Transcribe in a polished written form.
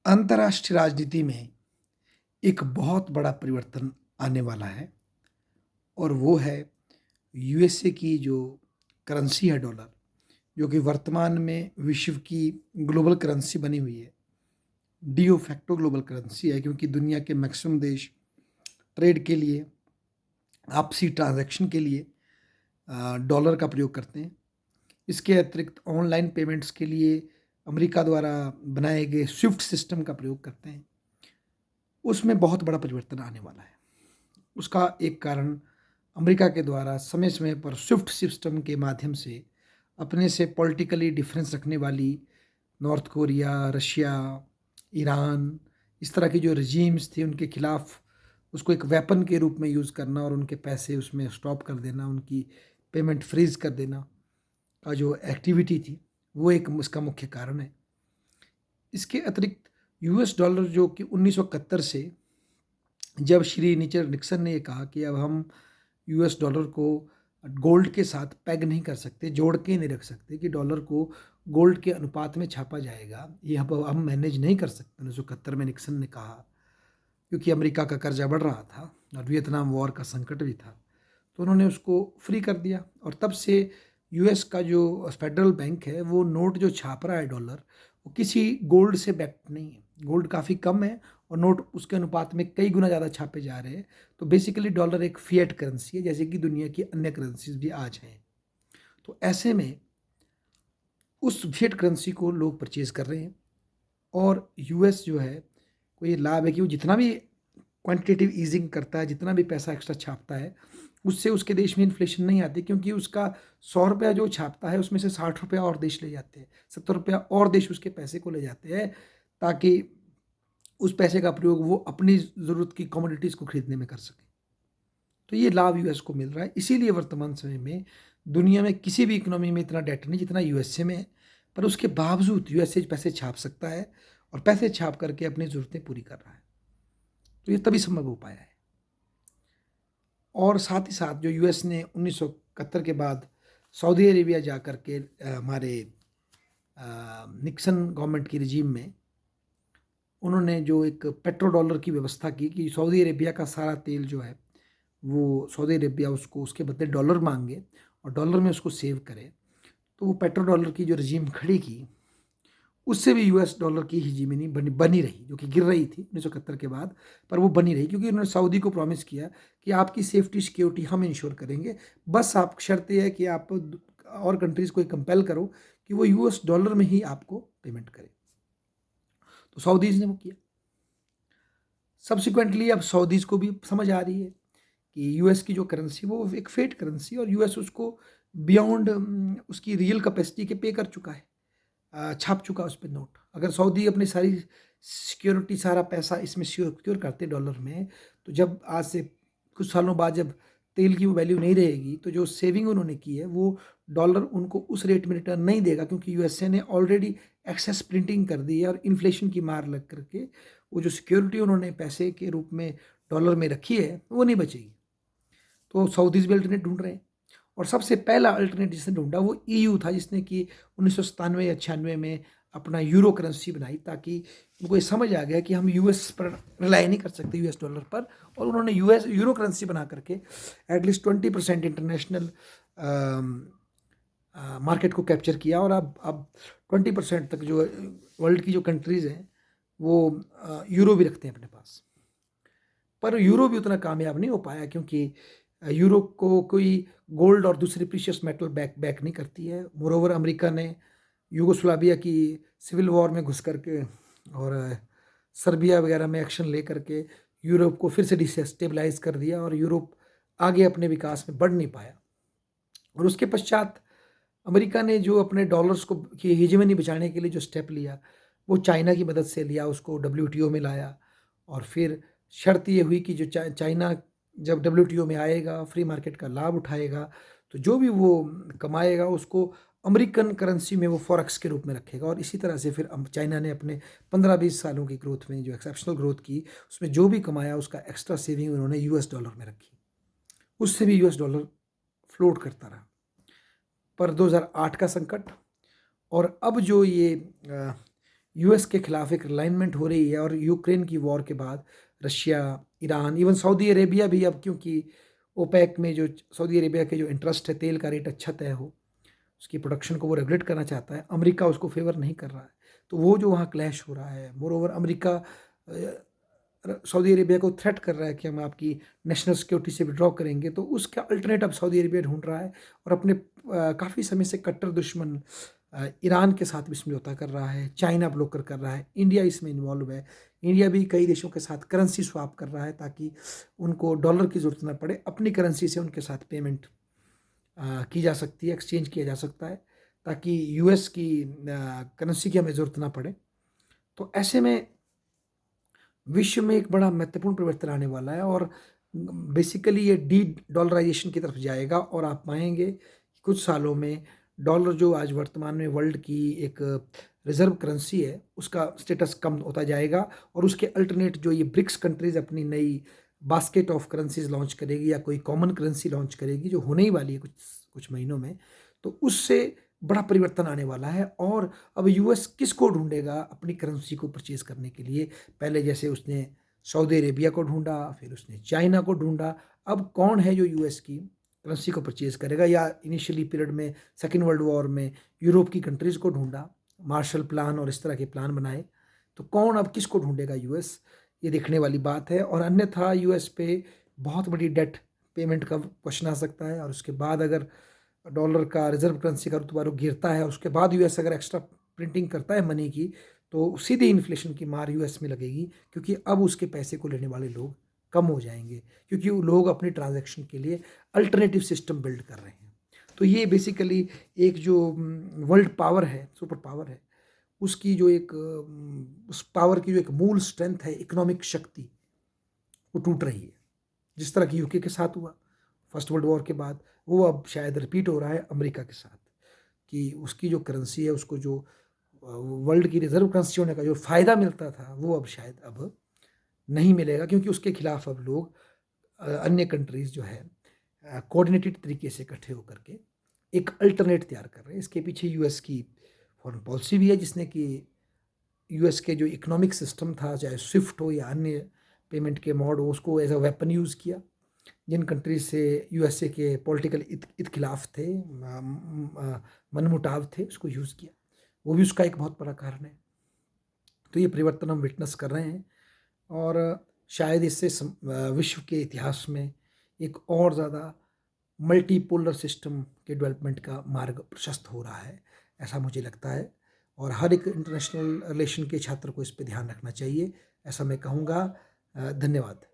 अंतर्राष्ट्रीय राजनीति में एक बहुत बड़ा परिवर्तन आने वाला है और वो है यूएसए की जो करेंसी है डॉलर, जो कि वर्तमान में विश्व की ग्लोबल करेंसी बनी हुई है। डियो फैक्टो ग्लोबल करेंसी है क्योंकि दुनिया के मैक्सिमम देश ट्रेड के लिए, आपसी ट्रांजैक्शन के लिए डॉलर का प्रयोग करते हैं। इसके अतिरिक्त ऑनलाइन पेमेंट्स के लिए अमेरिका द्वारा बनाए गए स्विफ्ट सिस्टम का प्रयोग करते हैं। उसमें बहुत बड़ा परिवर्तन आने वाला है। उसका एक कारण अमेरिका के द्वारा समय समय पर स्विफ्ट सिस्टम के माध्यम से अपने से पॉलिटिकली डिफरेंस रखने वाली नॉर्थ कोरिया, रशिया, ईरान, इस तरह की जो रजीम्स थे उनके खिलाफ उसको एक वेपन के रूप में यूज़ करना और उनके पैसे उसमें स्टॉप कर देना, उनकी पेमेंट फ्रीज कर देना का जो एक्टिविटी थी, वो एक उसका मुख्य कारण है। इसके अतिरिक्त यूएस डॉलर जो कि 1971 से, जब श्री रिचर्ड निक्सन ने ये कहा कि अब हम यूएस डॉलर को गोल्ड के साथ पैग नहीं कर सकते, जोड़ के नहीं रख सकते कि डॉलर को गोल्ड के अनुपात में छापा जाएगा, ये अब हम मैनेज नहीं कर सकते। 1971 में निक्सन ने कहा, क्योंकि अमेरिका का कर्जा बढ़ रहा था और वियतनाम वॉर का संकट भी था, तो उन्होंने उसको फ्री कर दिया। और तब से यूएस का जो फेडरल बैंक है वो नोट जो छाप रहा है डॉलर, वो किसी गोल्ड से बैक्ड नहीं है। गोल्ड काफ़ी कम है और नोट उसके अनुपात में कई गुना ज़्यादा छापे जा रहे हैं। तो बेसिकली डॉलर एक फिएट करेंसी है, जैसे कि दुनिया की अन्य करेंसीज भी आज हैं। तो ऐसे में उस फिएट करेंसी को लोग परचेज कर रहे हैं और यूएस जो है को ये लाभ है कि वो जितना भी क्वांटिटेटिव ईजिंग करता है, जितना भी पैसा एक्स्ट्रा छापता है, उससे उसके देश में इन्फ्लेशन नहीं आती, क्योंकि उसका 100 रुपया जो छापता है उसमें से 60 रुपया और देश ले जाते हैं, 70 रुपया और देश उसके पैसे को ले जाते हैं, ताकि उस पैसे का प्रयोग वो अपनी ज़रूरत की कमोडिटीज़ को खरीदने में कर सके। तो ये लाभ यूएस को मिल रहा है। इसीलिए वर्तमान समय में दुनिया में किसी भी इकोनॉमी में इतना डेट नहीं जितना यूएसए में है, पर उसके बावजूद यूएसए पैसे छाप सकता है और पैसे छाप करके अपनी ज़रूरतें पूरी कर रहा है। तो ये तभी संभव हो पाया है। और साथ ही साथ जो यूएस ने 1971 के बाद सऊदी अरेबिया जा कर के हमारे निक्सन गवर्नमेंट की रिजीम में उन्होंने जो एक पेट्रो डॉलर की व्यवस्था की कि सऊदी अरेबिया का सारा तेल जो है वो सऊदी अरेबिया उसको उसके बदले डॉलर मांगे और डॉलर में उसको सेव करे। तो वो पेट्रो डॉलर की जो रजीम खड़ी की, उससे भी यूएस डॉलर की हिजीमनी बनी रही, जो कि गिर रही थी 1971 के बाद, पर वो बनी रही क्योंकि उन्होंने सऊदी को प्रॉमिस किया कि आपकी सेफ्टी सिक्योरिटी हम इंश्योर करेंगे, बस आप शर्त यह है कि आप और कंट्रीज़ को कंपेल करो कि वो यूएस डॉलर में ही आपको पेमेंट करें। तो सऊदीज़ ने वो किया। सब्सिक्वेंटली अब सऊदीज़ को भी समझ आ रही है कि यूएस की जो करेंसी वो एक फेट करेंसी और यूएस उसको बियॉन्ड उसकी रियल कैपेसिटी के पे कर चुका है, छाप चुका है उस पे नोट। अगर सऊदी अपनी सारी सिक्योरिटी, सारा पैसा इसमें सिक्योर करते डॉलर में, तो जब आज से कुछ सालों बाद जब तेल की वो वैल्यू नहीं रहेगी, तो जो सेविंग उन्होंने की है वो डॉलर उनको उस रेट में रिटर्न नहीं देगा, क्योंकि यूएसए ने ऑलरेडी एक्सेस प्रिंटिंग कर दी है और इन्फ्लेशन की मार लग करके वो जो सिक्योरिटी उन्होंने पैसे के रूप में डॉलर में रखी है वो नहीं बचेगी। तो सऊदीज़ भी अल्टरनेट ढूंढ रहे हैं और सबसे पहला अल्टरनेट जिसने ढूंढा वो ईयू था, जिसने कि 1997 या 96 में अपना यूरो करेंसी बनाई, ताकि उनको ये समझ आ गया कि हम यूएस पर रिलाई नहीं कर सकते, यूएस डॉलर पर। और उन्होंने यूएस यूरो करेंसी बना करके एटलीस्ट 20% इंटरनेशनल मार्केट को कैप्चर किया। और अब 20% तक जो वर्ल्ड की जो कंट्रीज़ हैं वो यूरो भी रखते हैं अपने पास। पर यूरो भी उतना कामयाब नहीं हो पाया, क्योंकि यूरो को कोई गोल्ड और दूसरे प्रीशियस मेटल बैक नहीं करती है। मोरोवर अमेरिका ने यूगोस्लाविया की सिविल वॉर में घुस करके और सर्बिया वगैरह में एक्शन ले करके यूरोप को फिर से डिस्टेबलाइज कर दिया और यूरोप आगे अपने विकास में बढ़ नहीं पाया। और उसके पश्चात अमेरिका ने जो अपने डॉलर्स को की हेजेमनी बचाने के लिए जो स्टेप लिया, वो चाइना की मदद से लिया, उसको डब्ल्यूटीओ में लाया। और फिर शर्त ये हुई कि जो चाइना जब डब्ल्यूटीओ में आएगा, फ्री मार्केट का लाभ उठाएगा, तो जो भी वो कमाएगा उसको अमेरिकन करेंसी में वो फॉरेक्स के रूप में रखेगा। और इसी तरह से फिर चाइना ने अपने 15-20 सालों की ग्रोथ में जो एक्सेप्शनल ग्रोथ की, उसमें जो भी कमाया उसका एक्स्ट्रा सेविंग उन्होंने यूएस डॉलर में रखी, उससे भी यूएस डॉलर फ्लोट करता रहा। पर 2008 का संकट और अब जो ये यूएस के खिलाफ एक अलाइनमेंट हो रही है और यूक्रेन की वॉर के बाद Russia, Iran, even Saudi Arabia भी अब क्योंकि ओपेक में जो सऊदी अरेबिया के जो इंटरेस्ट है तेल का रेट अच्छा तय हो, उसकी प्रोडक्शन को वो रेगुलेट करना चाहता है, अमेरिका उसको फेवर नहीं कर रहा है। तो वो जो वहाँ क्लैश हो रहा है, more over America Saudi Arabia को थ्रेट कर रहा है कि हम आपकी नेशनल सिक्योरिटी से विड्रॉ करेंगे, तो उसका अल्टरनेट अब सऊदी अरेबिया ढूंढ रहा है और अपने काफ़ी समय से कट्टर दुश्मन ईरान के साथ भी समझौता कर रहा है, चाइना ब्लोकर कर रहा है, इंडिया इसमें इन्वॉल्व है। इंडिया भी कई देशों के साथ करेंसी स्वैप कर रहा है ताकि उनको डॉलर की ज़रूरत ना पड़े, अपनी करेंसी से उनके साथ पेमेंट की जा सकती है, एक्सचेंज किया जा सकता है ताकि यूएस की करेंसी की हमें ज़रूरत ना पड़े। तो ऐसे में विश्व में एक बड़ा महत्वपूर्ण परिवर्तन आने वाला है और बेसिकली ये डी डॉलराइजेशन की तरफ जाएगा और आप पाएंगे कि कुछ सालों में डॉलर जो आज वर्तमान में वर्ल्ड की एक रिजर्व करेंसी है उसका स्टेटस कम होता जाएगा और उसके अल्टरनेट जो ये ब्रिक्स कंट्रीज अपनी नई बास्केट ऑफ करेंसीज लॉन्च करेगी या कोई कॉमन करेंसी लॉन्च करेगी जो होने ही वाली है कुछ कुछ महीनों में, तो उससे बड़ा परिवर्तन आने वाला है। और अब यूएस किसको ढूंढेगा अपनी करेंसी को परचेज करने के लिए? पहले जैसे उसने सऊदी अरेबिया को ढूंढा, फिर उसने चाइना को ढूंढा, अब कौन है जो यूएस की करेंसी को परचेज करेगा? या इनिशियली पीरियड में सेकेंड वर्ल्ड वॉर में यूरोप की कंट्रीज़ को ढूंढा, मार्शल प्लान और इस तरह के प्लान बनाए, तो कौन अब किसको ढूंढेगा यूएस? ये देखने वाली बात है। और अन्यथा यूएस पे बहुत बड़ी डेट पेमेंट का क्वेश्चन आ सकता है और उसके बाद अगर डॉलर का रिजर्व करेंसी का रुतबा गिरता है और उसके बाद यूएस अगर एक्स्ट्रा प्रिंटिंग करता है मनी की, तो सीधी इन्फ्लेशन की मार यूएस में लगेगी क्योंकि अब उसके पैसे को लेने वाले लोग कम हो जाएंगे क्योंकि वो लोग अपनी ट्रांजैक्शन के लिए अल्टरनेटिव सिस्टम बिल्ड कर रहे हैं। तो ये बेसिकली एक जो वर्ल्ड पावर है, सुपर पावर है, उसकी जो एक उस पावर की जो एक मूल स्ट्रेंथ है, इकोनॉमिक शक्ति, वो टूट रही है। जिस तरह की यूके के साथ हुआ फर्स्ट वर्ल्ड वॉर के बाद, वो अब शायद रिपीट हो रहा है अमेरिका के साथ कि उसकी जो करेंसी है उसको जो वर्ल्ड की रिजर्व करेंसी होने का जो फ़ायदा मिलता था वो अब शायद अब नहीं मिलेगा क्योंकि उसके खिलाफ अब लोग अन्य कंट्रीज़ जो है कोऑर्डिनेटेड तरीके से इकट्ठे होकर के एक अल्टरनेट तैयार कर रहे हैं। इसके पीछे यूएस की फॉरेन पॉलिसी भी है जिसने कि यूएस के जो इकोनॉमिक सिस्टम था, चाहे स्विफ्ट हो या अन्य पेमेंट के मोड हो, उसको एज अ वेपन यूज़ किया। जिन कंट्रीज से यूएसए के पॉलिटिकल इत्खिलाफ़ थे, मनमुटाव थे, उसको यूज़ किया। वो भी उसका एक बहुत बड़ा कारण है। तो ये परिवर्तन हम विटनेस कर रहे हैं और शायद इससे विश्व के इतिहास में एक और ज़्यादा मल्टीपोलर सिस्टम के डेवलपमेंट का मार्ग प्रशस्त हो रहा है, ऐसा मुझे लगता है। और हर एक इंटरनेशनल रिलेशन के छात्र को इस पे ध्यान रखना चाहिए, ऐसा मैं कहूँगा। धन्यवाद।